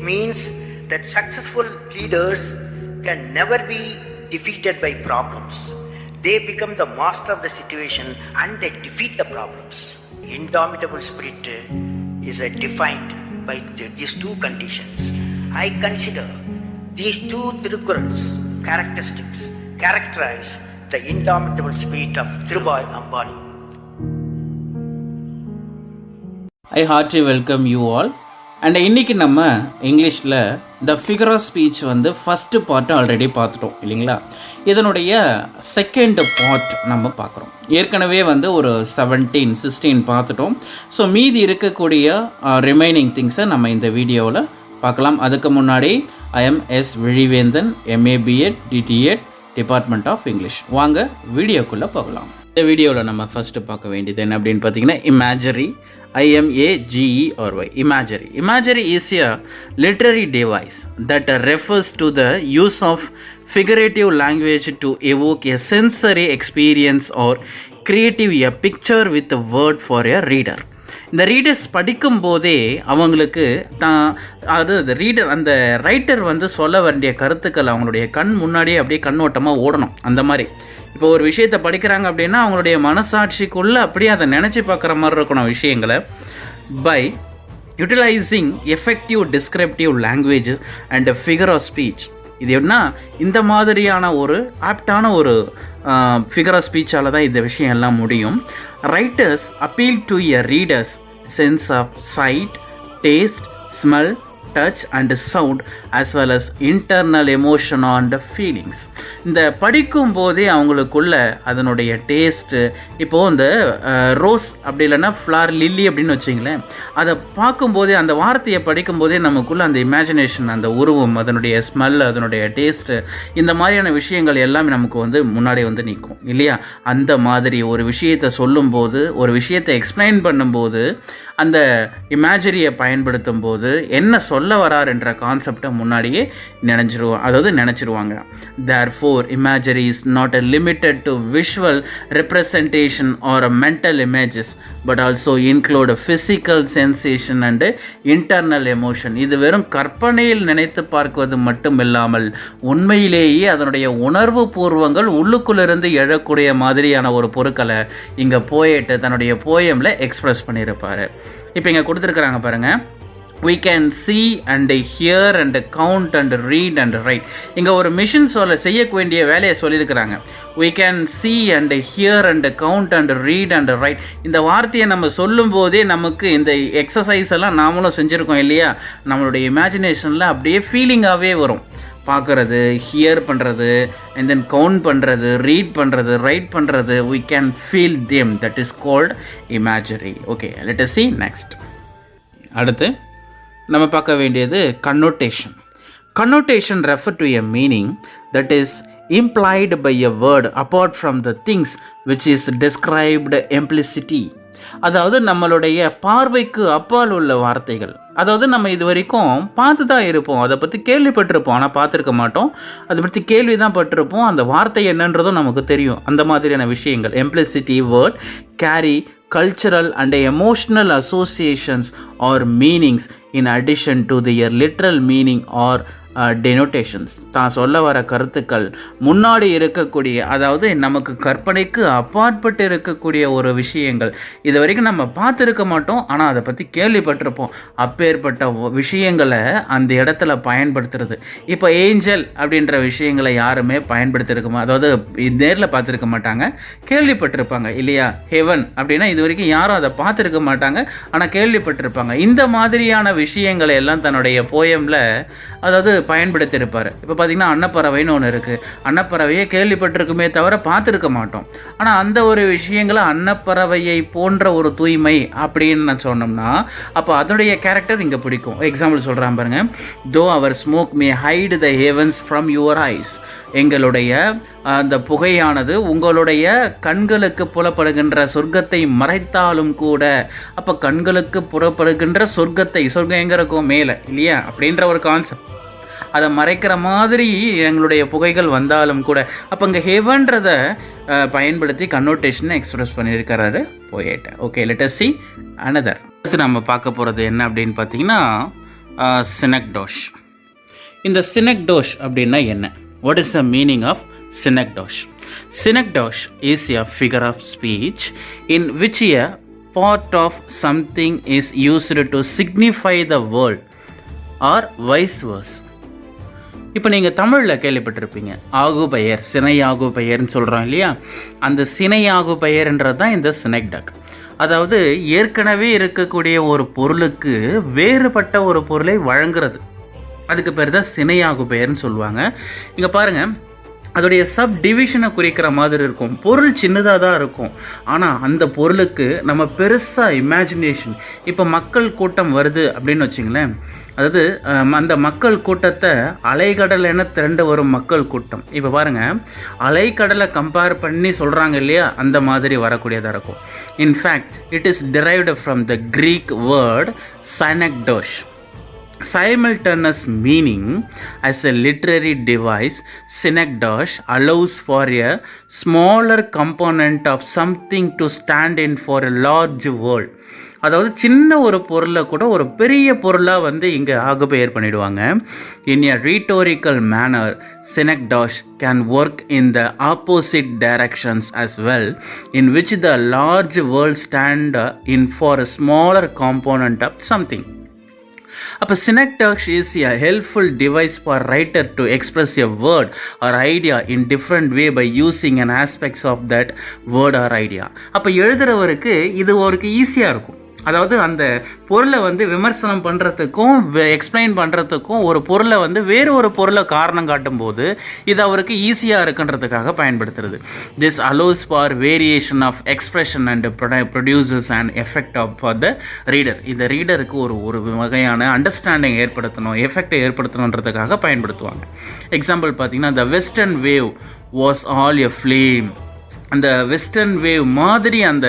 means that successful leaders can never be defeated by problems. They become the master of the situation and they defeat the problems. Indomitable spirit is defined by these two conditions. I consider these two Thirukkurals characteristics characterize the indomitable spirit of Dhirubhai Ambani. I heartily welcome you all. And இன்றைக்கி நம்ம இங்கிலீஷில் த figure of speech வந்து first part already பார்த்துட்டோம் இல்லைங்களா. இதனுடைய second part நம்ம பார்க்குறோம். ஏற்கனவே வந்து ஒரு 16 பார்த்துட்டோம். ஸோ மீதி இருக்கக்கூடிய ரிமைனிங் திங்ஸை நம்ம இந்த வீடியோவில் பார்க்கலாம். அதுக்கு முன்னாடி I'm S Vizhivendhan, MA B.Ed DTEd department of English. வாங்க வீடியோக்குள்ளே போகலாம். இந்த வீடியோவில் நம்ம ஃபஸ்ட்டு பார்க்க வேண்டியது என்ன அப்படின்னு பார்த்தீங்கன்னா imagery. IMAGERY. Imagery. Imagery is a literary device that refers to the use of figurative language to evoke a sensory experience or creative a picture with a word for a reader. இந்த readers படிக்கும் போதே அவங்களுக்கு அந்த writer வந்து சொல்ல வேண்டிய கருத்துக்கள் அவங்களுடைய கண் முன்னாடியே அப்படியே கண்ணோட்டமாக ஓடணும். அந்த மாதிரி இப்போ ஒரு விஷயத்தை படிக்கிறாங்க அப்படின்னா அவங்களுடைய மனசாட்சிக்குள்ளே அப்படியே அதை நினச்சி பார்க்குற மாதிரி இருக்கணும் விஷயங்களை. By utilising effective descriptive languages and figure of speech. இது எப்படின்னா இந்த மாதிரியான ஒரு ஆப்டான ஒரு ஃபிகர் ஆஃப் ஸ்பீச்சால் தான் இந்த விஷயம் எல்லாம் முடியும். Writers appeal to a readers sense of sight, taste, smell, touch and sound as well as internal emotion and feelings. இந்த படிக்கும் போதே அவங்களுக்குள்ள அதனுடைய டேஸ்ட்டு, இப்போது இந்த ரோஸ் அப்படி இல்லைன்னா ஃப்ளார் லில்லி அப்படின்னு வச்சிங்களேன், அதை பார்க்கும்போதே அந்த வார்த்தையை படிக்கும்போதே நமக்குள்ளே அந்த இமேஜினேஷன், அந்த உருவம், அதனுடைய ஸ்மெல், அதனுடைய டேஸ்ட்டு, இந்த மாதிரியான விஷயங்கள் எல்லாமே நமக்கு வந்து முன்னாடி வந்து நிற்கும் இல்லையா. அந்த மாதிரி ஒரு விஷயத்தை சொல்லும்போது, ஒரு விஷயத்தை எக்ஸ்பிளைன் பண்ணும்போது அந்த இமேஜரியை பயன்படுத்தும் போது என்ன சொல்ல வரார் என்ற கான்செப்டை முன்னாடியே நினச்சிருவாங்க. Therefore, imagery is not limited to visual representation or mental images, but also include physical sensation and internal emotion. இது வெறும் கற்பனையில் நினைத்து பார்க்குவது மட்டும் இல்லாமல் உண்மையிலேயே அதனுடைய உணர்வு பூர்வங்கள் உள்ளுக்குள்ளிருந்து எழக்கூடிய மாதிரியான ஒரு பொருட்களை இங்கே போயிட்டு தன்னுடைய போயமில் எக்ஸ்பிரஸ் பண்ணியிருப்பார். இப்போ இங்கே கொடுத்துருக்குறாங்க பாருங்கள். We can see and hear and count and read and write. இங்கே ஒரு மிஷின் செய்ய வேண்டிய வேலையை சொல்லியிருக்கிறாங்க. We can see and hear and count and read and write. இந்த வார்த்தையை நம்ம சொல்லும் போதே நமக்கு இந்த எக்ஸசைஸ் எல்லாம் நாமளும் செஞ்சுருக்கோம் இல்லையா. நம்மளுடைய இமேஜினேஷனில் அப்படியே ஃபீலிங்காகவே வரும். பார்க்குறது, ஹியர் பண்ணுறது, அண்ட் தென் கவுண்ட் பண்ணுறது, ரீட் பண்ணுறது, ரைட் பண்ணுறது. We can feel them. That is called imagery. Okay, let us see next. அடுத்து நம்ம பார்க்க வேண்டியது connotation. Connotation refer to a meaning that is implied by a word apart from the things which is described implicitly. அதாவது நம்மளுடைய பார்வைக்கு அப்பால் உள்ள வார்த்தைகள். அதாவது நம்ம இது வரைக்கும் பார்த்து தான் இருப்போம், அதை பற்றி கேள்விப்பட்டிருப்போம், ஆனால் பார்த்துருக்க மாட்டோம். அதை பற்றி கேள்வி தான் பட்டிருப்போம், அந்த வார்த்தை என்னன்றதும் நமக்கு தெரியும். அந்த மாதிரியான விஷயங்கள். implicity word carry cultural and emotional associations or meanings in addition to their literal meaning or டெனோட்டேஷன்ஸ். தான் சொல்ல வர கருத்துக்கள் முன்னாடி இருக்கக்கூடிய, அதாவது நமக்கு கற்பனைக்கு அப்பாற்பட்டு இருக்கக்கூடிய ஒரு விஷயங்கள். இது வரைக்கும் நம்ம பார்த்துருக்க மாட்டோம், ஆனால் அதை பற்றி கேள்விப்பட்டிருப்போம். அப்பேற்பட்ட விஷயங்களை அந்த இடத்துல பயன்படுத்துறது. இப்போ ஏஞ்சல் அப்படின்ற விஷயங்களை யாருமே பயன்படுத்திருக்குமா, அதாவது நேரில் பார்த்துருக்க மாட்டாங்க, கேள்விப்பட்டிருப்பாங்க இல்லையா. ஹெவன் அப்படின்னா இது வரைக்கும் யாரும் அதை பார்த்துருக்க மாட்டாங்க, ஆனால் கேள்விப்பட்டிருப்பாங்க. இந்த மாதிரியான விஷயங்களை எல்லாம் தன்னுடைய போயமில் அதாவது பயன்படுத்தியிருப்பார். இப்போ பார்த்திங்கன்னா அன்னப்பறவைன்னு ஒன்று இருக்குது. அன்னப்பறவையை கேள்விப்பட்டிருக்குமே தவிர பார்த்துருக்க மாட்டோம். ஆனால் அந்த ஒரு விஷயங்களை அன்னப்பறவையை போன்ற ஒரு தூய்மை அப்படின்னு சொன்னோம்னா அப்போ அதனுடைய கேரக்டர் இங்கே பிடிக்கும். எக்ஸாம்பிள் சொல்கிறான் பாருங்க. Though our smoke may hide the heavens from your eyes. எங்களுடைய அந்த புகையானது உங்களுடைய கண்களுக்கு புலப்படுகின்ற சொர்க்கத்தை மறைத்தாலும் கூட, அப்போ கண்களுக்கு புறப்படுகின்ற சொர்க்கம் எங்கே இருக்கும், மேலே இல்லையா, அப்படின்ற ஒரு கான்செப்ட். அதை மறைக்கிற மாதிரி எங்களுடைய புகைகள் வந்தாலும் கூட, அப்போ இங்கே ஹெவன்றதை பயன்படுத்தி கன்னோட்டேஷனை எக்ஸ்பிரஸ் பண்ணியிருக்கிறாரு போயிட்டு. Okay, let us see another. அடுத்து நம்ம பார்க்க போகிறது என்ன அப்படின்னு பார்த்தீங்கன்னா சினக்டோஷ். இந்த சினக்டோஷ் அப்படின்னா என்ன? What is the meaning of synecdoche? Synecdoche is a figure of speech in which a part of something is used to signify the word or vice versa. இப்போ நீங்கள் தமிழில் கேள்விப்பட்டிருப்பீங்க, ஆகு பெயர், சினை ஆகு பெயர்னு சொல்கிறோம் இல்லையா? அந்த சினை ஆகு பெயர்ன்றது தான் இந்த சினக்டக். அதாவது ஏற்கனவே இருக்கக்கூடிய ஒரு பொருளுக்கு வேறுபட்ட ஒரு பொருளை வழங்குறது, அதுக்கு பேர் தான் சினை ஆகு பெயர்னு சொல்லுவாங்க. இங்கே பாருங்கள், அதோடைய சப் டிவிஷனை குறிக்கிற மாதிரி இருக்கும். பொருள் சின்னதாக தான் இருக்கும், ஆனால் அந்த பொருளுக்கு நம்ம பெருசாக இமேஜினேஷன். இப்போ மக்கள் கூட்டம் வருது அப்படின்னு வச்சிங்களேன், அதாவது அந்த மக்கள் கூட்டத்தை அலைக்கடல் என திரண்டு வரும் மக்கள் கூட்டம். இப்போ பாருங்கள், அலைக்கடலை கம்பேர் பண்ணி சொல்கிறாங்க இல்லையா, அந்த மாதிரி வரக்கூடியதாக இருக்கும். In fact it is derived from the Greek word synecdoche. Simultaneous meaning as a literary device, synecdoche allows for a smaller component of something to stand in for a large word. அதாவது சின்ன ஒரு பொருளை கூட ஒரு பெரிய பொருளாக வந்து இங்கே ஆகுபெயர் பண்ணிடுவாங்க. In a rhetorical manner, synecdoche can work in the opposite directions as well, in which the large word stand in for a smaller component of something. அப்போ synecdoche is a helpful device for writer to express a word or idea in different way by using an aspects of that word or idea. அப்போ எழுதுறவருக்கு இது அவருக்கு ஈஸியாக இருக்கும். அதாவது அந்த பொருளை வந்து விமர்சனம் பண்ணுறதுக்கும் எக்ஸ்பிளைன் பண்ணுறதுக்கும் ஒரு பொருளை வந்து வேறு ஒரு பொருளை காரணம் காட்டும் போது இது அவருக்கு ஈஸியாக இருக்குன்றதுக்காக பயன்படுத்துறது. This allows for variation of expression and produces and effect of for the reader. இந்த ரீடருக்கு ஒரு வகையான அண்டர்ஸ்டாண்டிங் ஏற்படுத்தணும், எஃபெக்டை ஏற்படுத்தணுன்றதுக்காக பயன்படுத்துவாங்க. எக்ஸாம்பிள் பார்த்தீங்கன்னா, த western wave was all a flame. அந்த வெஸ்டர்ன் வேவ் மாதிரி அந்த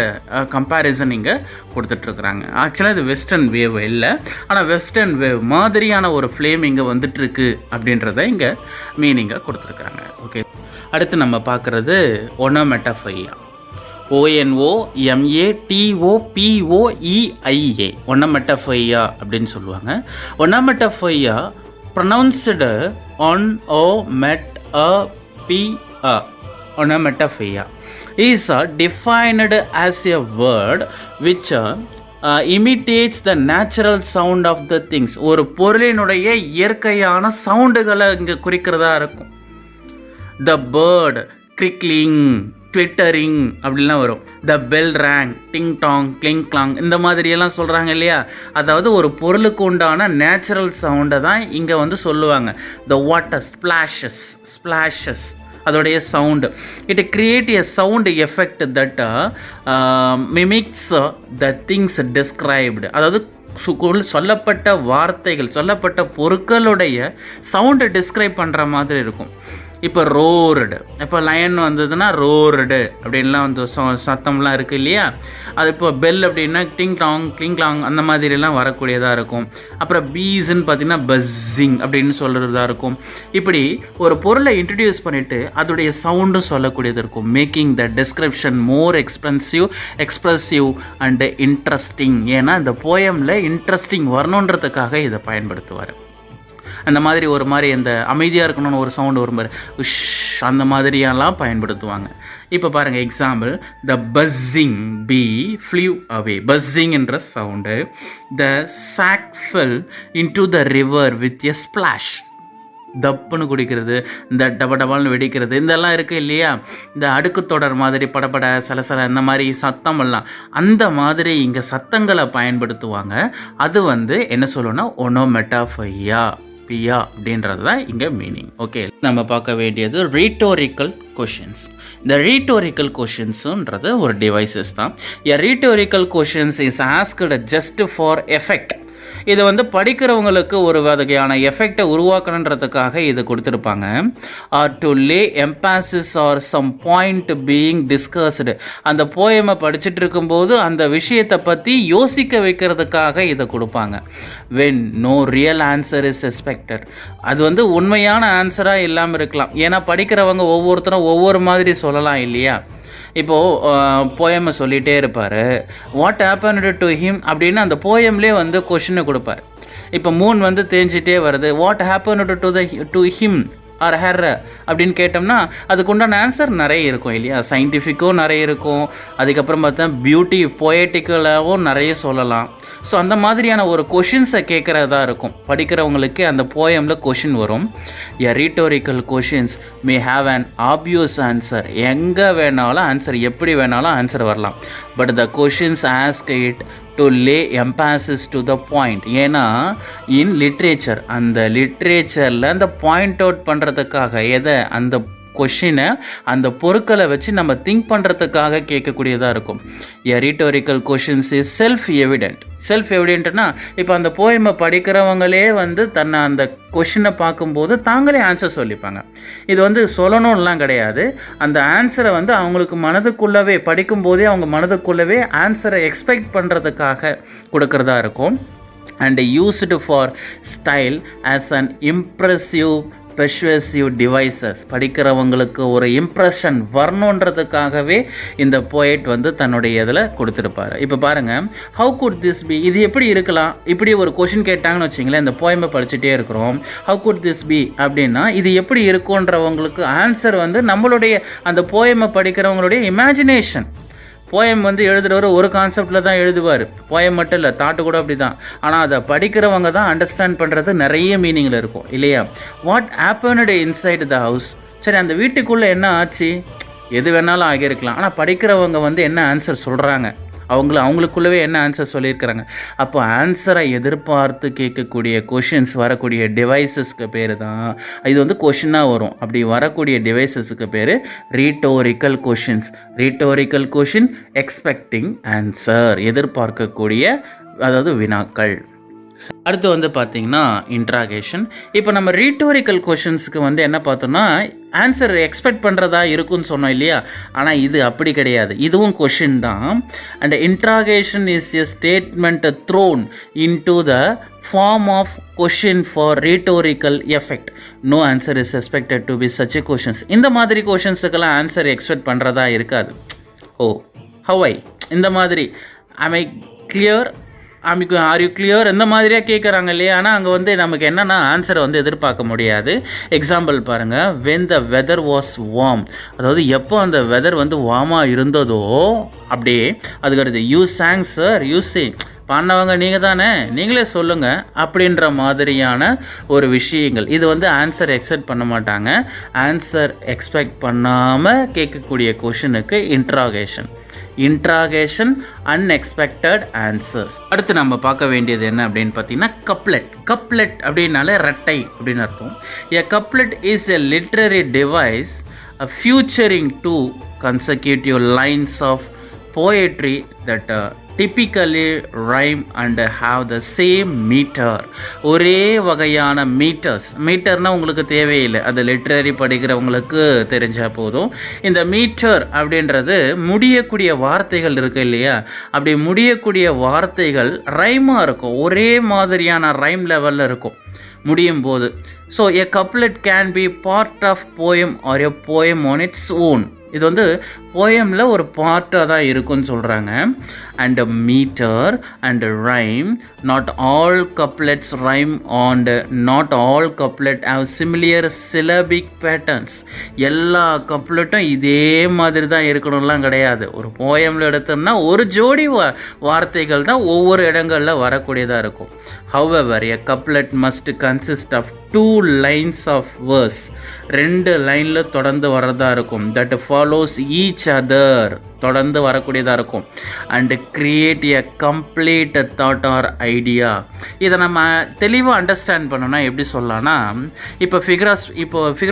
கம்பேரிசன் இங்கே கொடுத்துட்ருக்குறாங்க. ஆக்சுவலாக இது வெஸ்டர்ன் வேவ் இல்லை, ஆனால் வெஸ்டர்ன் வேவ் மாதிரியான ஒரு ஃப்ளேம் இங்கே வந்துட்டுருக்கு அப்படின்றத இங்கே மீனிங்கை கொடுத்துருக்குறாங்க. ஓகே, அடுத்து நம்ம பார்க்குறது ஒனோமெட்டஃபையா. ONOMATOPOEIA, ஒனோமெட்டஃபையா அப்படின்னு சொல்லுவாங்க. ஒனோமெட்டஃபையா ப்ரொனவுன்ஸ்டு ONOMETAPA, onomatopoeia is defined as a word which imitates the natural sound of the things. ஒரு பொருளினுடைய இயற்கையான சவுண்டுகளை இங்கே குறிக்கிறதா இருக்கும். the bird crickling, twittering அப்படிலாம் வரும். the bell rang, ting tong, cling clang, இந்த மாதிரியெல்லாம் சொல்கிறாங்க இல்லையா? அதாவது ஒரு பொருளுக்கு உண்டான நேச்சுரல் சவுண்டை தான் இங்கே வந்து சொல்லுவாங்க. the water splashes அதோடைய sound. It create a sound effect that mimics the things described. அதாவது சொல்லப்பட்ட வார்த்தைகள், சொல்லப்பட்ட பொருட்களுடைய சவுண்டை டிஸ்கிரைப் பண்ணுற மாதிரி இருக்கும். இப்போ ரோர்டு, இப்போ லயன் வந்ததுன்னா ரோர்டு அப்படின்லாம் வந்து சத்தம்லாம் இருக்குது இல்லையா? அது இப்போ பெல் அப்படின்னா டிங் டாங் கிளிங் லாங் அந்த மாதிரிலாம் வரக்கூடியதாக இருக்கும். அப்புறம் பீஸ்ன்னு பார்த்தீங்கன்னா பஸ்ஸிங் அப்படின்னு சொல்கிறதா இருக்கும். இப்படி ஒரு பொருளை இன்ட்ரடியூஸ் பண்ணிவிட்டு அதோடைய சவுண்டும் சொல்லக்கூடியது இருக்கும். Making the description more expressive and interesting. ஏன்னா இந்த போயமில் இன்ட்ரெஸ்டிங் வரணுன்றதுக்காக இதை பயன்படுத்துவார். அந்த மாதிரி ஒரு மாதிரி அந்த அமைதியாக இருக்கணும்னு ஒரு சவுண்டு வரும் பாரு, உஷ், அந்த மாதிரியெல்லாம் பயன்படுத்துவாங்க. இப்போ பாருங்கள் example, the buzzing bee flew away. Buzzing என்ற sound. The sock fell into the river with a splash. தப்புன்னு குடிக்கிறது, இந்த டபால்னு வெடிக்கிறது, இதெல்லாம் இருக்குது இல்லையா? இந்த அடுக்கு தொடர் மாதிரி படப்பட சலசல இந்த மாதிரி சத்தம் எல்லாம், அந்த மாதிரி இங்கே சத்தங்களை பயன்படுத்துவாங்க. அது வந்து என்ன சொல்லணும்னா ஒனோமெட்டாஃபையா அப்படின்றது தான் இங்கே மீனிங். ஓகே, நம்ம பார்க்க வேண்டியது ரீட்டோரிக்கல் கொஷின்ஸ். இந்த ரீட்டோரிக்கல் கொஷின்ஸுன்றது ஒரு டிவைசஸ் தான். A rhetorical questions is asked just for effect. இதை வந்து படிக்கிறவங்களுக்கு ஒரு வகையான எஃபெக்டை உருவாக்கணுன்றதுக்காக இது கொடுத்துருப்பாங்க. Or to lay emphasis or some point being discussed. அந்த போயமை படிச்சுட்டு இருக்கும்போது அந்த விஷயத்தை பற்றி யோசிக்க வைக்கிறதுக்காக இதை கொடுப்பாங்க. When no real answer is expected. அது வந்து உண்மையான ஆன்சராக இல்லாமல் இருக்கலாம். ஏன்னா படிக்கிறவங்க ஒவ்வொருத்தரும் ஒவ்வொரு மாதிரி சொல்லலாம் இல்லையா? இப்போது போயமை சொல்லிகிட்டே இருப்பார். வாட் ஹேப்பன்டு டு ஹிம் அப்படின்னு அந்த போயம்லேயே வந்து கொஷினை கொடுப்பார். இப்போ மூன் வந்து தேஞ்சிட்டே வருது, what happen to him R her அப்படின்னு கேட்டோம்னா அதுக்கு உண்டான ஆன்சர் நிறைய இருக்கும் இல்லையா. சயின்டிஃபிக்கும் நிறைய இருக்கும், அதுக்கப்புறம் பார்த்தா பியூட்டி பொயட்டிக்கலாகவும் நிறைய சொல்லலாம். ஸோ அந்த மாதிரியான ஒரு கொஷின்ஸை கேட்குறதா இருக்கும். படிக்கிறவங்களுக்கு அந்த போயமில் கொஷின் வரும். A rhetorical questions may have an obvious answer. எங்கே வேணாலும் ஆன்சர், எப்படி வேணாலும் ஆன்சர் வரலாம். But the questions ask it to lay emphasis to the point. ஏன்னா இன் லிட்ரேச்சர், அந்த லிட்ரேச்சரில் அந்த பாயிண்ட் அவுட் பண்ணுறதுக்காக எதை, அந்த கொஷினை, அந்த பொருட்களை வச்சு நம்ம திங்க் பண்ணுறதுக்காக கேட்கக்கூடியதாக இருக்கும். A rhetorical questions is self evident. Self எவிடென்ட்னா இப்போ அந்த போயமை படிக்கிறவங்களே வந்து தன்னை அந்த கொஷினை பார்க்கும்போது தாங்களே ஆன்சர் சொல்லிப்பாங்க. இது வந்து சொல்லணும்லாம் கிடையாது. அந்த ஆன்சரை வந்து அவங்களுக்கு மனதுக்குள்ளவே படிக்கும்போதே அவங்க மனதுக்குள்ளவே ஆன்சரை எக்ஸ்பெக்ட் பண்ணுறதுக்காக கொடுக்கறதா இருக்கும். And used for style as an impressive persuasive devices. படிக்கிறவங்களுக்கு ஒரு இம்ப்ரெஷன் வரணுன்றதுக்காகவே இந்த போயட் வந்து தன்னுடைய இதில் கொடுத்துருப்பாரு. இப்போ பாருங்கள், ஹவு குட் திஸ் பி, இது எப்படி இருக்கலாம், இப்படி ஒரு கொஷின் கேட்டாங்கன்னு வச்சிங்களேன், இந்த போயமை படிச்சுட்டே இருக்கிறோம். ஹவு குட் திஸ் பி அப்படின்னா இது எப்படி இருக்குன்றவங்களுக்கு ஆன்சர் வந்து நம்மளுடைய அந்த போயமை படிக்கிறவங்களுடைய இமேஜினேஷன். போயம் வந்து எழுதுகிறவர் ஒரு கான்செப்டில் தான் எழுதுவார். போயம் மட்டும் இல்லை, தாட்டு கூட அப்படி தான். ஆனால் அதை படிக்கிறவங்க தான் அண்டர்ஸ்டாண்ட் பண்ணுறது நிறைய மீனிங்கில் இருக்கும் இல்லையா. What happened inside the house. சரி, அந்த வீட்டுக்குள்ளே என்ன ஆச்சு, எது வேணாலும் ஆகியிருக்கலாம். ஆனால் படிக்கிறவங்க வந்து என்ன ஆன்சர் சொல்கிறாங்க, அவங்களுக்குள்ளவே என்ன ஆன்சர் சொல்லியிருக்கிறாங்க. அப்போ ஆன்சரை எதிர்பார்த்து கேட்கக்கூடிய கொஷின்ஸ் வரக்கூடிய டிவைசஸ்க்கு பேர் தான், இது வந்து கொஷினாக வரும். அப்படி வரக்கூடிய டிவைசஸுக்கு பேர் ரீட்டோரிக்கல் கொஷின்ஸ். ரீட்டோரிக்கல் கொஷின் எக்ஸ்பெக்டிங் ஆன்சர், எதிர்பார்க்கக்கூடிய, அதாவது வினாக்கள். அடுத்து வந்து பார்த்திங்கன்னா இன்ட்ராகேஷன். இப்போ நம்ம ரீட்டோரிக்கல் கொஷின்ஸுக்கு வந்து என்ன பார்த்தோம்னா ஆன்சர் எக்ஸ்பெக்ட் பண்ணுறதா இருக்குன்னு சொன்னோம் இல்லையா. ஆனால் இது அப்படி கிடையாது, இதுவும் கொஷின் தான். And interrogation is a statement thrown in to the form of question for rhetorical effect. No answer is expected to be such a questions. இந்த மாதிரி கொஷின்ஸுக்கெல்லாம் ஆன்சர் எக்ஸ்பெக்ட் பண்ணுறதா இருக்காது. ஓ ஹவை, இந்த மாதிரி ஐ கிளியர், ஆர் யூ கிளியர், இந்த மாதிரியாக கேட்குறாங்க இல்லையா. ஆனால் அங்கே வந்து நமக்கு என்னென்னா ஆன்சரை வந்து எதிர்பார்க்க முடியாது. எக்ஸாம்பிள் பாருங்கள், when the weather was warm, அதாவது எப்போ அந்த வெதர் வந்து வார்மாக இருந்ததோ அப்படியே அதுக்கடுத்து you sang sir, you sing, பாடினவங்க நீங்கள் தானே, நீங்களே சொல்லுங்கள் அப்படின்ற மாதிரியான ஒரு விஷயங்கள். இது வந்து ஆன்சர் எக்ஸ்பெக்ட் பண்ண மாட்டாங்க. ஆன்சர் எக்ஸ்பெக்ட் பண்ணாமல் கேட்கக்கூடிய கொஷனுக்கு இன்ட்ராகேஷன். Interrogation unexpected answers. அடுத்து நம்ம பார்க்க வேண்டியது என்ன அப்படின்னு பார்த்தீங்கன்னா கப்லெட். கப்லெட் அப்படின்னாலே ரெட்டை அப்படின்னு அர்த்தம். A couplet is a literary device featuring two consecutive lines of poetry that typically rhyme and have the same meter. ஒரே வகையான மீட்டர்னால் உங்களுக்கு தேவையில்லை, அது லிட்ரரி படிக்கிறவங்களுக்கு தெரிஞ்சால் போதும். இந்த மீட்டர் அப்படின்றது முடியக்கூடிய வார்த்தைகள் இருக்குது இல்லையா, அப்படி முடியக்கூடிய வார்த்தைகள் ரைமாக இருக்கும், ஒரே மாதிரியான ரைம் லெவலில் இருக்கும் முடியும் போது. So a couplet can be part of poem or a poem on its own. இது வந்து போயமில் ஒரு பார்ட்டாக தான் இருக்குன்னு சொல்கிறாங்க. And metre and rhyme, not all couplets rhyme and not all couplet have similar syllabic patterns. எல்லா கப்லெட்டும் இதே மாதிரி தான் இருக்கணும்லாம் கிடையாது. ஒரு போயமில் எடுத்தோம்னா ஒரு ஜோடி வார்த்தைகள் தான் ஒவ்வொரு இடங்களில் வரக்கூடியதாக இருக்கும். However a couplet must consist of 2 lines of verse, 2 லைனில் தொடர்ந்து வரதா இருக்கும். that follows each other, தொடர்ந்து வரக்கூடியதாக இருக்கும். And create a complete thought R idea. இதை நம்ம தெளிவாக அண்டர்ஸ்டாண்ட் பண்ணோன்னா எப்படி சொல்லலாம்னா, இப்போ ஃபிகர்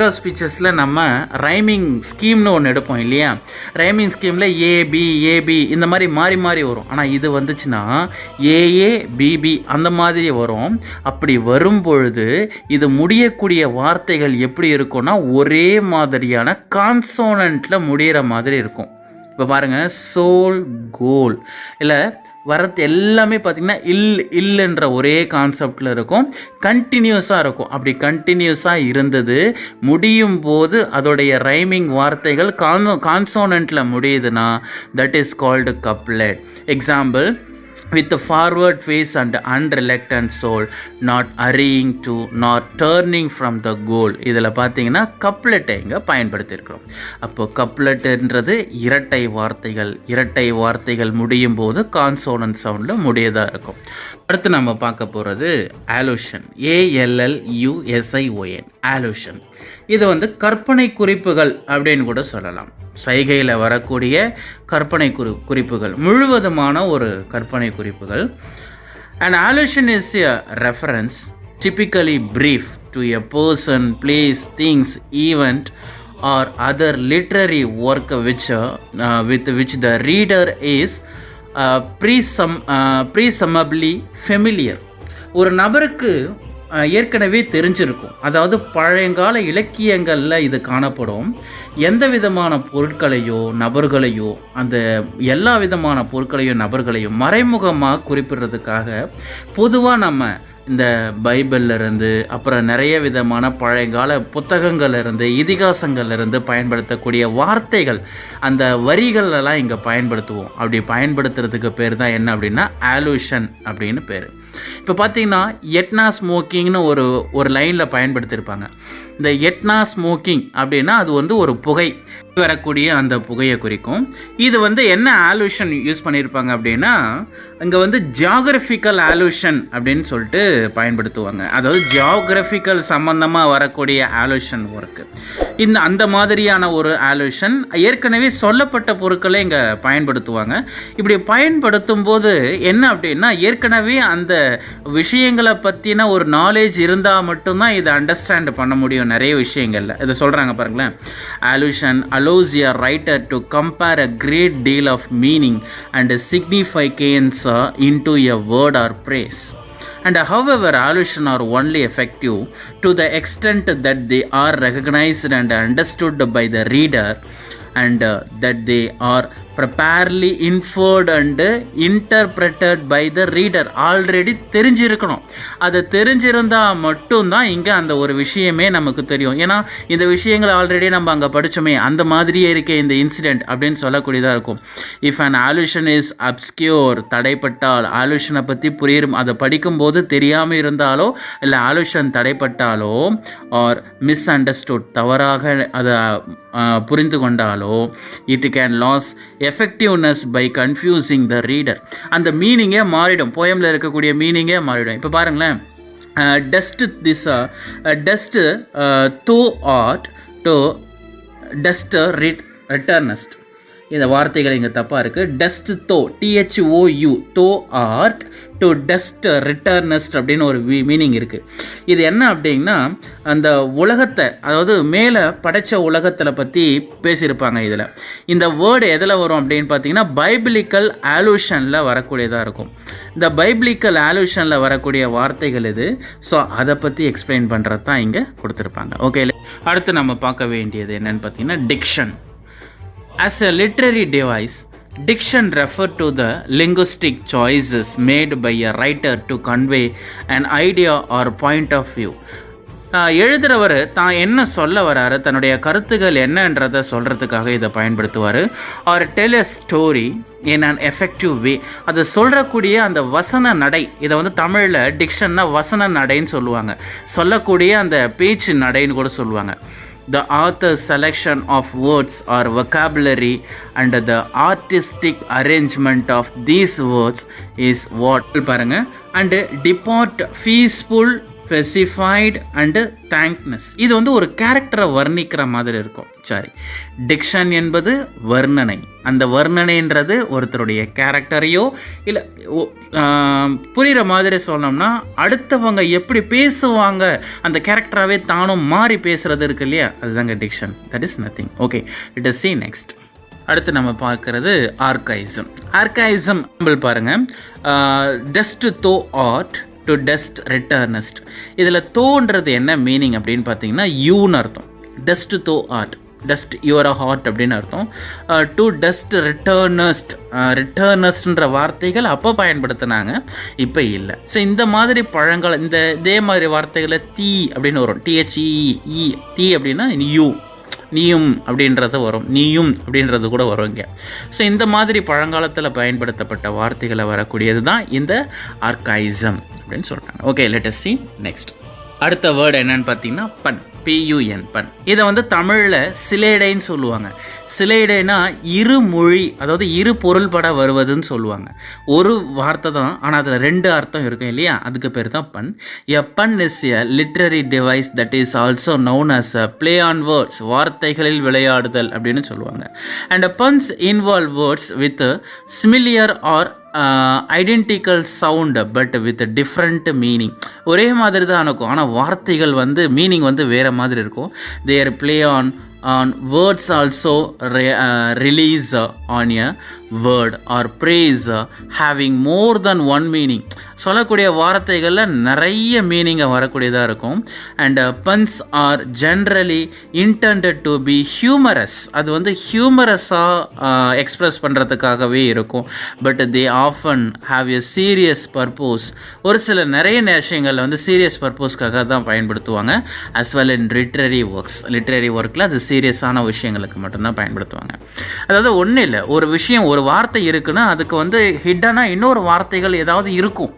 ஆஃப் ஸ்பீச்சஸில் நம்ம ரைமிங் ஸ்கீம்னு ஒன்று எடுப்போம் இல்லையா. ரைமிங் ஸ்கீமில் ஏபி இந்த மாதிரி மாறி மாறி வரும். ஆனால் இது வந்துச்சுன்னா ஏஏபிபி அந்த மாதிரி வரும். அப்படி வரும்பொழுது இது முடியக்கூடிய வார்த்தைகள் எப்படி இருக்கும்னா ஒரே மாதிரியான கான்சோனண்ட்டில் முடிகிற மாதிரி இருக்கும். இப்போ பாருங்கள், சோல் கோல் இல்லை வரது எல்லாமே பார்த்திங்கன்னா இல்லைன்ற ஒரே கான்செப்டில் இருக்கும், கண்டினியூஸாக இருக்கும். அப்படி கண்டினியூஸாக இருந்தது முடியும் போது அதோடைய ரைமிங் வார்த்தைகள் கான்சோனண்ட்டில் முடியுதுன்னா that is called couplet. Example, with a forward face and unreluctant soul, not hurrying to nor turning from the goal. இதில் பார்த்தீங்கன்னா கப்லெட்டை இங்கே பயன்படுத்தியிருக்கிறோம். அப்போது கப்லெட்டுன்றது இரட்டை வார்த்தைகள் முடியும் போது கான்சோனன்ட் சவுண்டில் முடியதாக இருக்கும். அடுத்து நம்ம பார்க்க போகிறது ஆலூஷன். ALLUSION ஆலூஷன். இது வந்து கற்பனை குறிப்புகள் அப்படின்னு கூட சொல்லலாம். சைகையில் வரக்கூடிய கற்பனை குறிப்புகள், முழுவதுமான ஒரு கற்பனை குறிப்புகள். An allusion is a reference, typically brief, to a person, place, things, event or other literary work with which the reader is presumably familiar. ஒரு நபருக்கு ஏற்கனவே தெரிஞ்சிருக்கும். அதாவது பழையங்கால இலக்கியங்களில் இது காணப்படும். எந்த விதமான பொருட்களையோ நபர்களையோ, அந்த எல்லா விதமான பொருட்களையோ நபர்களையும் மறைமுகமாக குறிப்பிடுறதுக்காக பொதுவாக நம்ம இந்த பைபிள்லேருந்து, அப்புறம் நிறைய விதமான பழையகால புத்தகங்கள்லேருந்து, இதிகாசங்கள்லேருந்து பயன்படுத்தக்கூடிய வார்த்தைகள், அந்த வரிகளெல்லாம் இங்கே பயன்படுத்துவோம். அப்படி பயன்படுத்துறதுக்கு பேர் தான் என்ன அப்படின்னா ஆலூஷன் அப்படின்னு பேர். இப்போ பார்த்தீங்கன்னா எட்னா ஸ்மோக்கிங்னு ஒரு லைனில் பயன்படுத்தியிருப்பாங்க. இந்த எட்னா ஸ்மோக்கிங் அப்படின்னா அது வந்து ஒரு புகை வரக்கூடிய அந்த புகையை குறிக்கும். இது வந்து என்ன ஆலூஷன் யூஸ் பண்ணியிருப்பாங்க அப்படின்னா, இங்கே வந்து ஜியாகிரபிக்கல் ஆலூஷன் அப்படின்னு சொல்லிட்டு பயன்படுத்துவாங்க. அதாவது ஜியாகிரபிக்கல் சம்பந்தமாக வரக்கூடிய ஆலூஷன் ஒர்க்கு. அந்த மாதிரியான ஒரு ஆலூஷன் ஏற்கனவே சொல்லப்பட்ட பொருட்களை இங்கே பயன்படுத்துவாங்க. இப்படி பயன்படுத்தும் போது என்ன அப்படின்னா, ஏற்கனவே அந்த விஷயங்களை பற்றின ஒரு நாலேஜ் இருந்தால் மட்டும்தான் இதை அண்டர்ஸ்டாண்ட் பண்ண முடியும். நிறைய விஷயங்கள்ல இதை சொல்கிறாங்க பாருங்களேன். allusion allows a writer to compare a great deal of meaning and significance into a word or phrase. And however, allusion are only effective to the extent that they are recognized and understood by the reader, and that they are properly inferred and interpreted by the reader. Already தெரிஞ்சிருக்கணும். அதை தெரிஞ்சிருந்தால் மட்டும்தான் இங்கே அந்த ஒரு விஷயமே நமக்கு தெரியும். ஏன்னா இந்த விஷயங்களை ஆல்ரெடி நம்ம அங்கே படித்தோமே, அந்த மாதிரியே இருக்கே இந்த இன்சிடெண்ட் அப்படின்னு சொல்லக்கூடியதாக இருக்கும். If an allusion is obscure, தடைப்பட்டால், ஆலூஷனை பற்றி புரியும், அதை படிக்கும்போது தெரியாமல் இருந்தாலோ, இல்லை ஆலூஷன் தடைப்பட்டாலோ, ஆர் மிஸ் அண்டர்ஸ்டுட், தவறாக அதை புரிந்து கொண்டாலோ, it can lose effectiveness by confusing the reader. அந்த மீனிங்கே மாறிடும், போயமில் இருக்கக்கூடிய மீனிங்கே மாறிடும். இப்போ பாருங்களேன், டஸ்ட் தோ ஆர்ட் டு டஸ்ட் ரிட்டர்னஸ்ட். இந்த வார்த்தைகள் இங்கே தப்பாக இருக்குது. டஸ்ட் தோ, THOU, தோ ஆர்ட் டு டஸ்ட் ரிட்டர்னஸ்ட் அப்படின்னு ஒரு மீனிங் இருக்குது. இது என்ன அப்படின்னா, அந்த உலகத்தை, அதாவது மேலே படைத்த உலகத்தில் பற்றி பேசியிருப்பாங்க. இதில் இந்த வேர்டு எதில் வரும் அப்படின்னு பார்த்தீங்கன்னா, பைபிளிக்கல் ஆலூஷனில் வரக்கூடியதாக இருக்கும். இந்த பைபிளிக்கல் ஆலூஷனில் வரக்கூடிய வார்த்தைகள் இது. ஸோ அதை பற்றி எக்ஸ்பிளைன் பண்ணுறது தான் இங்கே கொடுத்துருப்பாங்க. ஓகே, அடுத்து நம்ம பார்க்க வேண்டியது என்னன்னு பார்த்தீங்கன்னா, diction. As a literary device, diction refers to the linguistic choices made by a writer to convey an idea or point of view. எழுதுகிறவர் தான் என்ன சொல்ல வராரு, தன்னுடைய கருத்துக்கள் என்னன்றதை சொல்கிறதுக்காக இதை பயன்படுத்துவார். Or tell a story in an effective way. அதை சொல்கிறக்கூடிய அந்த வசன நடை, இதை வந்து தமிழில் டிக்ஷன்னா வசன நடைன்னு சொல்லுவாங்க. சொல்லக்கூடிய அந்த பேச்சு நடைன்னு கூட சொல்லுவாங்க. The author's selection of words or vocabulary and the artistic arrangement of these words is what பாருங்க. and depart peaceful, specified and thankness. இது வந்து ஒரு கேரக்டரை வர்ணிக்கிற மாதிரி இருக்கும். சாரி, டிக்ஷன் என்பது வர்ணனை. அந்த வர்ணனைன்றது ஒருத்தருடைய கேரக்டரையோ இல்லை புரிகிற மாதிரி சொன்னோம்னா, அடுத்தவங்க எப்படி பேசுவாங்க அந்த கேரக்டராகவே தானும் மாறி பேசுகிறது இருக்கு இல்லையா, அதுதாங்க diction. That is nothing. Okay, let us see next. அடுத்து நம்ம பார்க்குறது ஆர்கைசம். ஆர்கைசம் பாருங்க, டஸ்ட் தோ ஆர்ட் டு டஸ்ட் ரிட்டர்னஸ்ட். இதில் தோன்றது என்ன மீனிங் அப்படின்னு பார்த்தீங்கன்னா, யூன்னு அர்த்தம். டஸ்ட் தோ ஆர்ட், டஸ்ட் யுவர் ஹார்ட் அப்படின்னு அர்த்தம். டு டஸ்ட் ரிட்டர்னஸ்ட்ன்ற வார்த்தைகள் அப்போ பயன்படுத்தினாங்க, இப்போ இல்லை. ஸோ இந்த மாதிரி பழங்கள், இதே மாதிரி வார்த்தைகளை தீ அப்படின்னு வரும். THEE, தீ அப்படின்னா யூ, நீயும் அப்படின்றது வரும், நீயும் அப்படின்றது கூட வரும் இங்கே. ஸோ இந்த மாதிரி பழங்காலத்தில் பயன்படுத்தப்பட்ட வார்த்தைகளை வரக்கூடியது தான் இந்த ஆர்காயிசம் அப்படின்னு சொல்கிறாங்க. Okay, let us see next. அடுத்த வேர்டு என்னன்னு பார்த்தீங்கன்னா பன், PUN, பன். இதை வந்து தமிழில் சிலேடைன்னு சொல்லுவாங்க. சிலேடைனா இரு மொழி, அதாவது இரு பொருள்பட வருவதுன்னு சொல்லுவாங்க. ஒரு வார்த்தை தான், ஆனால் அதில் ரெண்டு அர்த்தம் இருக்கும் இல்லையா, அதுக்கு பேர் தான் pun. A pun is a literary device that is also known as a play on words, வார்த்தைகளில் விளையாடுதல் அப்படின்னு சொல்லுவாங்க. And puns involve words with similar or identical sound but with different meaning. ஒரே மாதிரி தான் இருக்கும், ஆனால் வார்த்தைகள் வந்து மீனிங் வந்து வேறு மாதிரி இருக்கும். Their play on words also release on a word or phrase having more than one meaning. சொல்லக்கூடிய வார்த்தைகளில் நிறைய மீனிங்கை வரக்கூடியதாக இருக்கும். And puns are generally intended to be humorous, அது வந்து ஹியூமரஸாக எக்ஸ்ப்ரெஸ் பண்ணுறதுக்காகவே இருக்கும். But they often have a serious purpose. ஒரு சில நிறைய விஷயங்கள் வந்து சீரியஸ் பர்பஸ்க்காக தான் பயன்படுத்துவாங்க. as well in literary works, literary ஒர்க்கில் அது சீரியஸான விஷயங்களுக்கு மட்டும்தான் பயன்படுத்துவாங்க. அதாவது ஒன்றும் இல்லை, ஒரு விஷயம் ஒரு வார்த்தை இருக்குன்னா அதுக்கு வந்து ஹிட்டனாக இன்னொரு வார்த்தைகள் ஏதாவது இருக்கும்.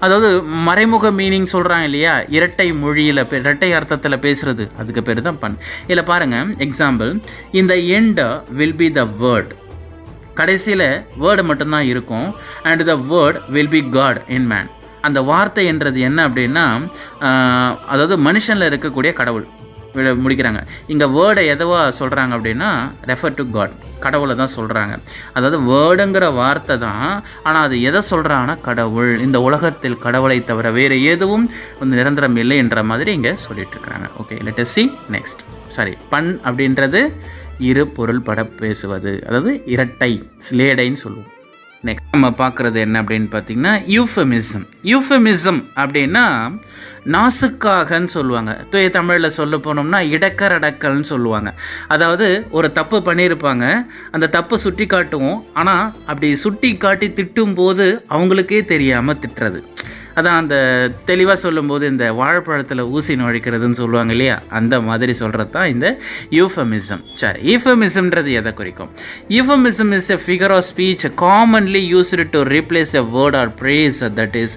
அதாவது மறைமுக மீனிங் சொல்கிறாங்க இல்லையா, இரட்டை மொழியில் இரட்டை அர்த்தத்தில் பேசுகிறது, அதுக்கு பேர் தான் பன். இதில் பாருங்கள் எக்ஸாம்பிள், இந்த end will be the word, கடைசியில் வேர்டு மட்டும்தான் இருக்கும். And the word will be God in man. அந்த வார்த்தை என்றது என்ன அப்படின்னா, அதாவது மனுஷனில் இருக்கக்கூடிய கடவுள் முடிக்கிறாங்க. இங்கே வேர்டை எதுவா சொல்கிறாங்க அப்படின்னா ரெஃபர் டு காட், கடவுளை தான் சொல்கிறாங்க. அதாவது வேர்டுங்கிற வார்த்தை தான், ஆனால் அது எதை சொல்கிறாங்கன்னா கடவுள், இந்த உலகத்தில் கடவுளை தவிர வேறு எதுவும் நிரந்தரம் இல்லை என்ற மாதிரி இங்கே சொல்லிட்டு இருக்கிறாங்க. Okay, let us see next. Sorry, pun அப்படின்றது இரு பொருள் பட பேசுவது, அதாவது இரட்டை, ஸ்லேடைன்னு சொல்லுவோம். நெக்ஸ்ட் நம்ம பார்க்குறது என்ன அப்படின்னு பார்த்தீங்கன்னா யூஃபெமிசம். யூஃபெமிசம் அப்படின்னா நாசுக்காகன்னு சொல்லுவாங்க. தூய தமிழில் சொல்ல போனோம்னா இடக்கரடக்கல்னு சொல்லுவாங்க. அதாவது ஒரு தப்பு பண்ணியிருப்பாங்க, அந்த தப்பு சுட்டி காட்டுவோம், ஆனால் அப்படி சுட்டி காட்டி திட்டும் போது அவங்களுக்கே தெரியாமல் திட்டுறது. அதான் அந்த தெளிவாக சொல்லும்போது இந்த வாழைப்பழத்தில் ஊசி நுழைக்கிறதுன்னு சொல்லுவாங்க இல்லையா, அந்த மாதிரி சொல்கிறது தான் இந்த யூஃபெமிசம். சரி, யூஃபெமிசம்ன்றது எதை குறிக்கும்? Euphemism is a figure of speech commonly used to replace a word or phrase that is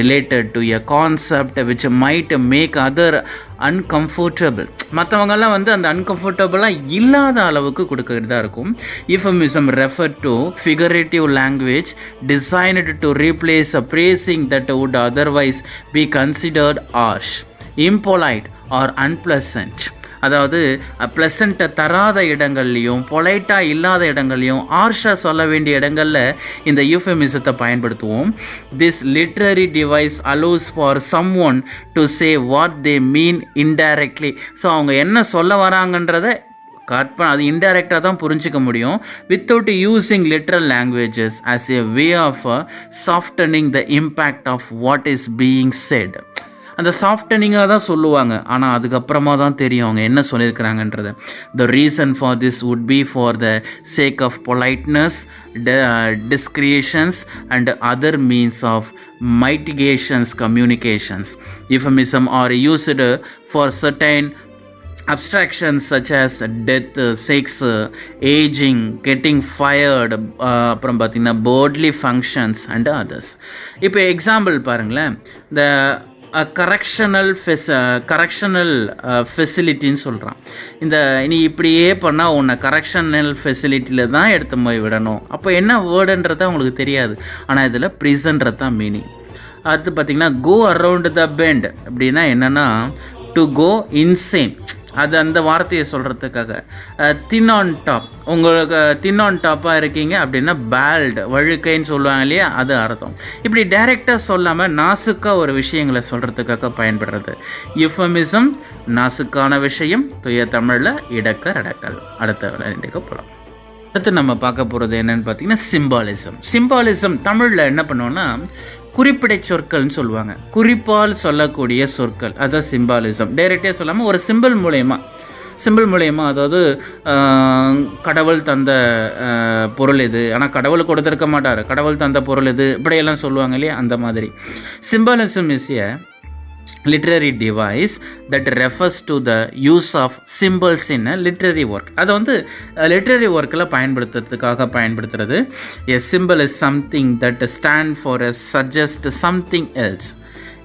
related to a concept which might make other uncomfortable. மற்றவங்கெல்லாம் வந்து அந்த அன்கம்ஃபர்டபுளாக இல்லாத அளவுக்கு கொடுக்கறதா இருக்கும். Euphemism refer to figurative language designed to replace a phrasing that would otherwise be considered harsh, impolite or unpleasant. அதாவது ப்ளசண்ட்டை தராத இடங்கள்லையும் பொலைட்டாக இல்லாத இடங்கள்லையும் ஆர்ஷாக சொல்ல வேண்டிய இடங்களில் இந்த யூஃபெமிசத்தை பயன்படுத்துவோம். This literary device allows for someone to say what they mean indirectly. So அவங்க என்ன சொல்ல வராங்கன்றதை அது இன்டைரக்டாக தான் புரிஞ்சிக்க முடியும் without using literal languages as a way of softening the impact of what is being said. அந்த சாஃப்டனிங்காக தான் சொல்லுவாங்க, ஆனால் அதுக்கப்புறமா தான் தெரியும் அவங்க என்ன சொல்லியிருக்கிறாங்கன்றது. The reason for this would be for the sake of politeness, discretions and other means of mitigations communications. Euphemism are used for certain abstractions such as death, sex, aging, getting fired, அப்புறம் பார்த்தீங்கன்னா bodily functions and others. இப்போ example பாருங்களேன், இந்த correctional ஃபெசிலிட்டின்னு சொல்கிறான். இந்த நீ இப்படியே பண்ணால் உன்னை கரெக்ஷனல் ஃபெசிலிட்டியில் தான் எடுத்து போய் விடணும். அப்போ என்ன வேர்டுன்றது அவங்களுக்கு தெரியாது, ஆனால் இதில் ப்ரிசன்றது தான் மீனிங். அடுத்து பார்த்திங்கன்னா கோ அரவுண்ட் த பெண்ட் அப்படின்னா என்னென்னா டு கோ இன்சேன். அது அந்த வார்த்தையை சொல்கிறதுக்காக. தின் ஆன் டாப், உங்களுக்கு தின் ஆன் டாப்பாக இருக்கீங்க அப்படின்னா பேல்டு, வழுக்கைன்னு சொல்லுவாங்க இல்லையா, அது அர்த்தம். இப்படி டைரெக்டாக சொல்லாமல் நாசுக்காக ஒரு விஷயங்களை சொல்கிறதுக்காக பயன்படுறது யூஃபெமிசம். நாசுக்கான விஷயம், தூய தமிழில் இடக்கரடக்கல். அடுத்த ரெண்டுக்கு போகலாம். அடுத்து நம்ம பார்க்க போகிறது என்னென்னு பார்த்தீங்கன்னா சிம்பாலிசம். சிம்பாலிசம் தமிழில் என்ன பண்ணுவோன்னா குறிப்பிடை சொற்கள்னு சொல்லுவாங்க, குறிப்பால் சொல்லக்கூடிய சொற்கள், அதான் சிம்பாலிசம். டைரெக்டாக சொல்லாமல் ஒரு சிம்பிள் மூலயமா அதாவது கடவுள் தந்த பொருள் இது, ஆனால் கடவுள் கொடுத்துருக்க மாட்டார், கடவுள் தந்த பொருள் இது, இப்படியெல்லாம் சொல்லுவாங்க இல்லையா, அந்த மாதிரி. Symbolism is a literary device that refers to the use of symbols in a literary work. அதை வந்து literary workல பயன்படுத்துறது. A symbol is something that stand for a suggest something else.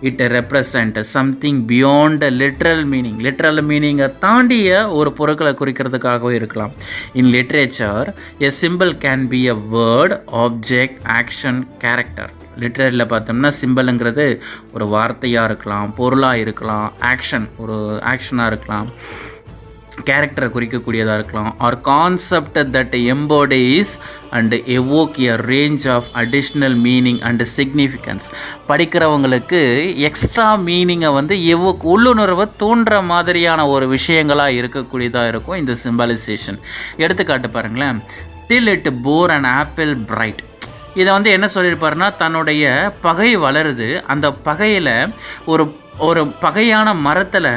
It represent something beyond literal meaning. literal meaning தாண்டிய ஒரு பொருட்களை குறிக்கிறதுக்காகவே இருக்கலாம். In literature, a symbol can be a word, object, action, character. லிட்ரரியில் பார்த்தோம்னா சிம்பிளுங்கிறது ஒரு வார்த்தையாக இருக்கலாம், பொருளாக இருக்கலாம், ஒரு ஆக்ஷனாக இருக்கலாம், கேரக்டரை குறிக்கக்கூடியதாக இருக்கலாம், or concept that embodies and evoke a range of additional meaning and significance. படிக்கிறவங்களுக்கு எக்ஸ்ட்ரா மீனிங்கை வந்து உள்ளுணர்வை தோன்ற மாதிரியான ஒரு விஷயங்களாக இருக்கக்கூடியதாக இருக்கும் இந்த சிம்பாலிசேஷன். எடுத்துக்காட்டு பாருங்களேன். Till it bore and apple bright. இதை வந்து என்ன சொல்லியிருப்பாருன்னா, தன்னுடைய பகை வளருது, அந்த பகையில் ஒரு பகையான மரத்தில்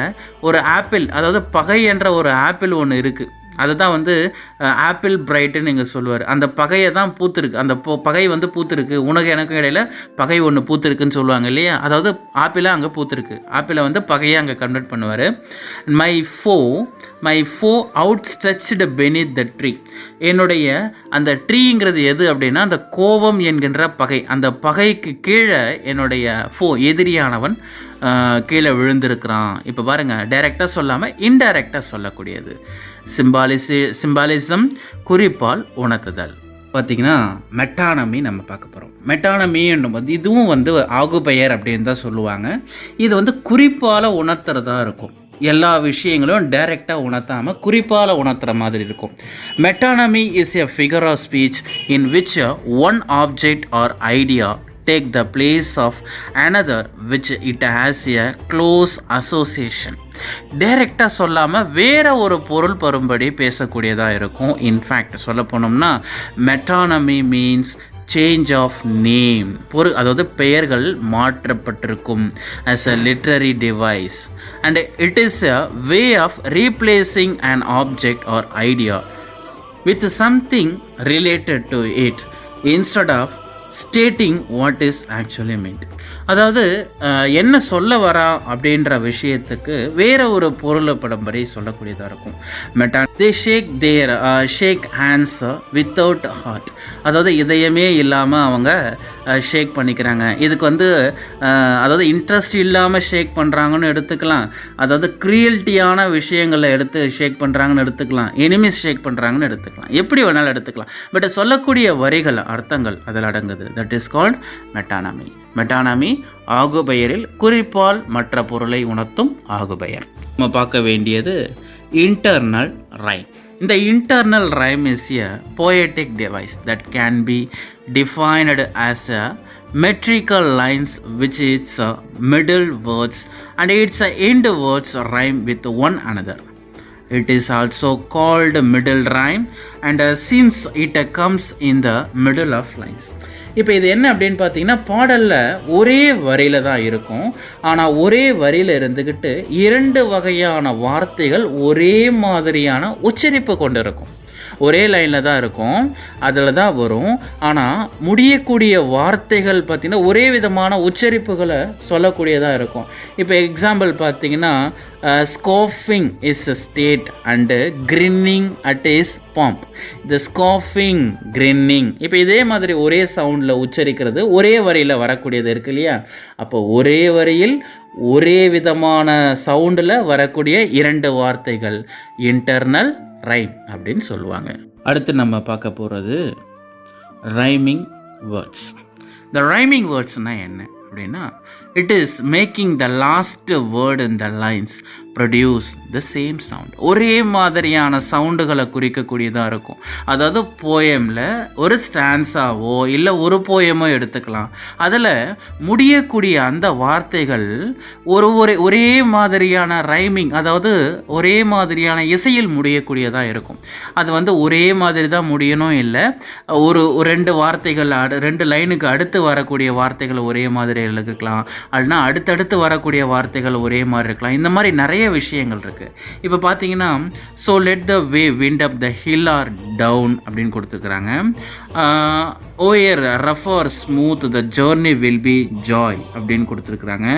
ஒரு ஆப்பிள், அதாவது பகை என்ற ஒரு ஆப்பிள் ஒன்று இருக்குது. அதுதான் வந்து ஆப்பிள் பிரைட்டுன்னு நீங்கள் சொல்லுவார். அந்த பகையை தான் பூத்துருக்கு, அந்த பகை வந்து பூத்துருக்கு, உனக்கு எனக்கும் இடையில பகை ஒன்று பூத்துருக்குன்னு சொல்லுவாங்க இல்லையா. அதாவது ஆப்பிளாக அங்கே பூத்துருக்கு, ஆப்பிளை வந்து பகையை அங்கே கன்வெர்ட் பண்ணுவார். மை ஃபோ out stretched beneath the tree. என்னுடைய அந்த ட்ரீங்கிறது எது அப்படின்னா அந்த கோபம் என்கின்ற பகை. அந்த பகைக்கு கீழே என்னுடைய எதிரியானவன் கீழே விழுந்திருக்கிறான். இப்போ பாருங்கள், டைரெக்டாக சொல்லாமல் இன்டைரக்டாக சொல்லக்கூடியது. சிம்பாலிசம் குறிப்பால் உணர்த்துதல். பார்த்திங்கன்னா மெட்டானமி நம்ம பார்க்க போகிறோம். மெட்டானமின்னும் போது இதுவும் வந்து ஆகுபெயர் அப்படின்னு தான் சொல்லுவாங்க. இது வந்து குறிப்பால் உணர்த்துறதா இருக்கும். எல்லா விஷயங்களும் டைரெக்டாக உணர்த்தாமல் குறிப்பால் உணர்த்துற மாதிரி இருக்கும். Metonymy is a figure of speech in which one object or idea take the place of another which it has a close association. டைரெக்டாக சொல்லாமல் வேற ஒரு பொருள் பெறும்படி பேசக்கூடியதாக இருக்கும். இன்ஃபேக்ட் சொல்ல போனோம்னா metonymy means change of name. அதாவது பெயர்கள் மாற்றப்பட்டிருக்கும் as a literary device and it is a way of replacing an object or idea with something related to it instead of stating what is actually meant. அதாவது என்ன சொல்ல வரா அப்படின்ற விஷயத்துக்கு வேற ஒரு பொருளப்படம்படி சொல்லக்கூடியதாக இருக்கும். தே ஷேக் ஹேண்ட்ஸ் வித்தவுட் ஹார்ட். அதாவது இதயமே இல்லாமல் அவங்க ஷேக் பண்ணிக்கிறாங்க. இதுக்கு வந்து அதாவது இன்ட்ரெஸ்ட் இல்லாமல் ஷேக் பண்ணுறாங்கன்னு எடுத்துக்கலாம், அதாவது க்ரியல்ட்டியான விஷயங்களை எடுத்து ஷேக் பண்ணுறாங்கன்னு எடுத்துக்கலாம், எனிமிஸ் ஷேக் பண்ணுறாங்கன்னு எடுத்துக்கலாம், எப்படி வேணாலும் எடுத்துக்கலாம். பட் சொல்லக்கூடிய வரிகள் அர்த்தங்கள் அதில் அடங்குது. That is called metonymy. Metonymy ஆகுபெயரில் குறிப்பால் மற்ற பொருளை உணர்த்தும் ஆகுபெயர். நம்ம பார்க்க வேண்டியது இன்டர்னல் ரைம். இந்த internal rhyme is a poetic device that can be defined as a metrical lines which its middle words and its end words rhyme with one another. It is also called middle rhyme and since it comes in the middle of lines. இப்போ இது என்ன அப்படின்னு பார்த்தீங்கன்னா, பாடலில் ஒரே வரியில் தான் இருக்கும், ஆனால் ஒரே வரியில் இருந்துக்கிட்டு இரண்டு வகையான வார்த்தைகள் ஒரே மாதிரியான உச்சரிப்பு கொண்டு இருக்கும். ஒரே லைனில் தான் இருக்கும், அதில் தான் வரும், ஆனால் முடியக்கூடிய வார்த்தைகள் பார்த்திங்கன்னா ஒரே விதமான உச்சரிப்புகளை சொல்லக்கூடியதாக இருக்கும். இப்போ எக்ஸாம்பிள் பார்த்திங்கன்னா, scoffing is a state and grinning at is pomp. இந்த ஸ்காஃபிங், கிரின்னிங், இப்போ இதே மாதிரி ஒரே சவுண்டில் உச்சரிக்கிறது ஒரே வரியில் வரக்கூடியது இருக்கு இல்லையா. அப்போ ஒரே வரியில் ஒரே விதமான சவுண்டில் வரக்கூடிய இரண்டு வார்த்தைகள் இன்டர்னல் ரைம் அப்படின்னு சொல்லுவாங்க. அடுத்து நம்ம பார்க்க போகிறது ரைமிங் வேர்ட்ஸ். இந்த ரைமிங் வேர்ட்ஸ்னால் என்ன அப்படின்னா, it is making the last word in the lines produce the same sound. ஒரே மாதிரியான சவுண்டுகளை குறிக்கக்கூடியதாக இருக்கும். அதாவது போயமில் ஒரு ஸ்டான்ஸாவோ இல்லை ஒரு போயமோ எடுத்துக்கலாம், அதில் முடியக்கூடிய அந்த வார்த்தைகள் ஒரே மாதிரியான ரைமிங், அதாவது ஒரே மாதிரியான இசையில் முடியக்கூடியதாக இருக்கும். அது வந்து ஒரே மாதிரி தான் முடியணும் இல்லை, ஒரு ரெண்டு வார்த்தைகள் ரெண்டு லைனுக்கு அடுத்து வரக்கூடிய வார்த்தைகள் ஒரே மாதிரி இருக்கலாம், அப்படின்னா அடுத்தடுத்து வரக்கூடிய வார்த்தைகள் ஒரே மாதிரி இருக்கலாம். இந்த மாதிரி நிறைய விஷயங்கள் இருக்குது. இப்போ பார்த்தீங்கன்னா so let the way wind up the hill or down அப்படின்னு கொடுத்துருக்குறாங்க. O'er rough or smooth the journey will be joy அப்படின்னு கொடுத்துருக்குறாங்க.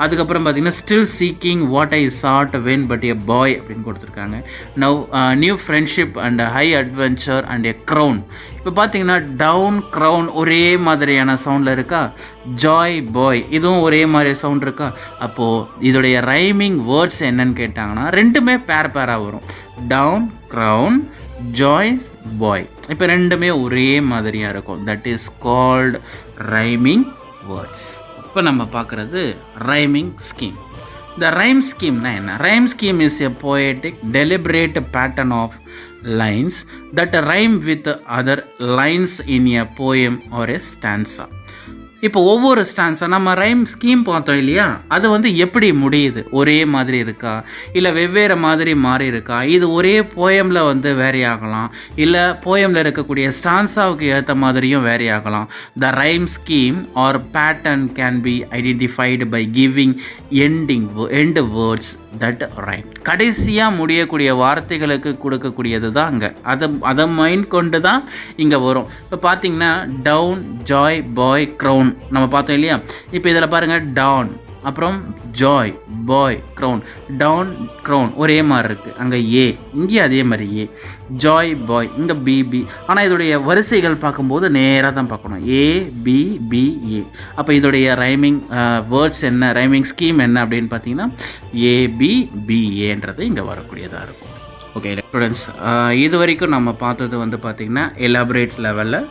அதுக்கப்புறம் பார்த்தீங்கன்னா still seeking what I sought when but a boy அப்படின்னு கொடுத்துருக்காங்க. Now new friendship and high adventure and a crown. இப்போ பார்த்தீங்கன்னா டவுன் க்ரௌன் ஒரே மாதிரியான சவுண்டில் இருக்கா, ஜாய் பாய் இதுவும் ஒரே மாதிரி சவுண்ட் இருக்கா. அப்போது இதோடைய ரைமிங் வேர்ட்ஸ் என்னன்னு கேட்டாங்கன்னா ரெண்டுமே பேராக வரும். டவுன் க்ரௌன் ஜாய் பாய் இப்போ ரெண்டுமே ஒரே மாதிரியாக இருக்கும். That is called rhyming words. இப்போ நம்ம பார்க்குறது rhyming scheme. The rhyme scheme na enna? Rhyme scheme is a poetic, deliberate pattern of lines that rhyme with other lines in a poem or a stanza. இப்போ ஒவ்வொரு stanza நம்ம rhyme scheme பார்த்தோம் இல்லையா, அது வந்து எப்படி முடியுது, ஒரே மாதிரி இருக்கா இல்லை வெவ்வேறு மாதிரி மாறி இருக்கா, இது ஒரே போயமில் வந்து வேரி ஆகலாம், இல்லை போயமில் இருக்கக்கூடிய ஸ்டான்ஸாவுக்கு ஏற்ற மாதிரியும் வேரி ஆகலாம். The rhyme scheme or pattern can be identified by giving end words that rhyme. கடைசியாக முடியக்கூடிய வார்த்தைகளுக்கு கொடுக்கக்கூடியது தான் அங்கே, அதை மைண்ட் கொண்டு தான் இங்கே வரும். இப்போ பார்த்தீங்கன்னா டவுன் ஜாய் பாய் க்ரௌன் நம்ம பார்த்தோம் இல்லையா. இப்போ இதில் பாருங்கள் டவுன் அப்புறம் ஜாய் பாய் க்ரௌன், டவுன் க்ரௌன் ஒரே மாதிரி இருக்குது. அங்கே ஏ, இங்கே அதே மாதிரி ஏ, ஜாய் பாய் இங்கே பிபி. ஆனால் இதோடைய வரிசைகள் பார்க்கும்போது நேராக தான் பார்க்கணும், ஏ பி பி ஏ. அப்போ இதோடைய ரைமிங் வேர்ட்ஸ் என்ன, ரைமிங் ஸ்கீம் என்ன அப்படின்னு பார்த்தீங்கன்னா ஏபிபிஏன்றது இங்கே வரக்கூடியதாக இருக்கும். ஓகே ஸ்டூடெண்ட்ஸ், இது வரைக்கும் நம்ம பார்த்தது வந்து பார்த்திங்கன்னா எலாபரேட் லெவலில்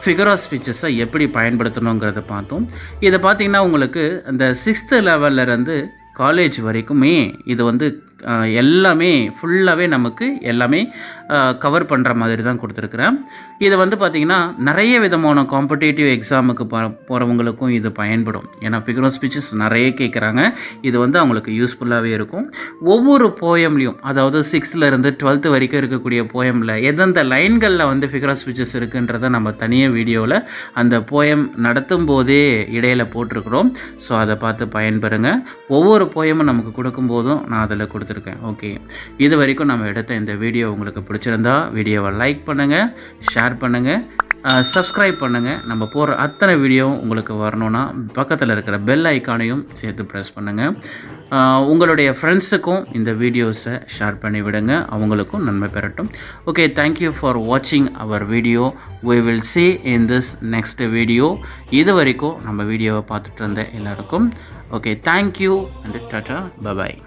ஃபிகர் ஆஃப் ஸ்பீச்சஸை எப்படி பயன்படுத்தணுங்கிறத பார்த்தோம். இதை பார்த்திங்கன்னா உங்களுக்கு அந்த 6th லெவல்லேருந்து காலேஜ் வரைக்குமே இது வந்து எல்லாமே ஃபுல்லாகவே நமக்கு எல்லாமே கவர் பண்ணுற மாதிரி தான் கொடுத்துருக்குறேன். இதை வந்து பார்த்திங்கன்னா நிறைய விதமான காம்படேட்டிவ் எக்ஸாமுக்கு போகிறவங்களுக்கும் இது பயன்படும். ஏன்னா ஃபிகர் ஆஃப் ஸ்பீச்சஸ் நிறைய கேட்குறாங்க, இது வந்து அவங்களுக்கு யூஸ்ஃபுல்லாகவே இருக்கும். ஒவ்வொரு போயம்லேயும், அதாவது 6th-லேருந்து 12th வரைக்கும் இருக்கக்கூடிய போயமில் எந்தெந்த லைன்களில் வந்து ஃபிகர் ஆஃப் ஸ்பீச்சஸ் இருக்குன்றதை நம்ம தனியாக வீடியோவில் அந்த போயம் நடத்தும் போதே இடையில் போட்டிருக்கிறோம். ஸோ அதை பார்த்து பயன்பெறுங்க. ஒவ்வொரு போயமும் நமக்கு கொடுக்கும்போதும் நான் அதில் கொடுத்துருக்கேன். ஓகே, இது வரைக்கும் நம்ம எடுத்த இந்த வீடியோ உங்களுக்கு பிடிச்சிருந்தா வீடியோவை லைக் பண்ணுங்கள், ஷேர் பண்ணுங்கள், சப்ஸ்கிரைப் பண்ணுங்கள். நம்ம போகிற அத்தனை வீடியோவும் உங்களுக்கு வரணும்னா பக்கத்தில் இருக்கிற பெல் ஐக்கானையும் சேர்த்து ப்ரெஸ் பண்ணுங்கள். உங்களுடைய ஃப்ரெண்ட்ஸுக்கும் இந்த வீடியோஸை ஷேர் பண்ணி விடுங்க, அவங்களுக்கும் நன்மை பெறட்டும். ஓகே, தேங்க்யூ ஃபார் வாட்சிங் அவர் video. we will see in this next video. இது வரைக்கும் நம்ம வீடியோவை பார்த்துட்டு இருந்த எல்லாருக்கும் okay, thank you and tata, bye bye.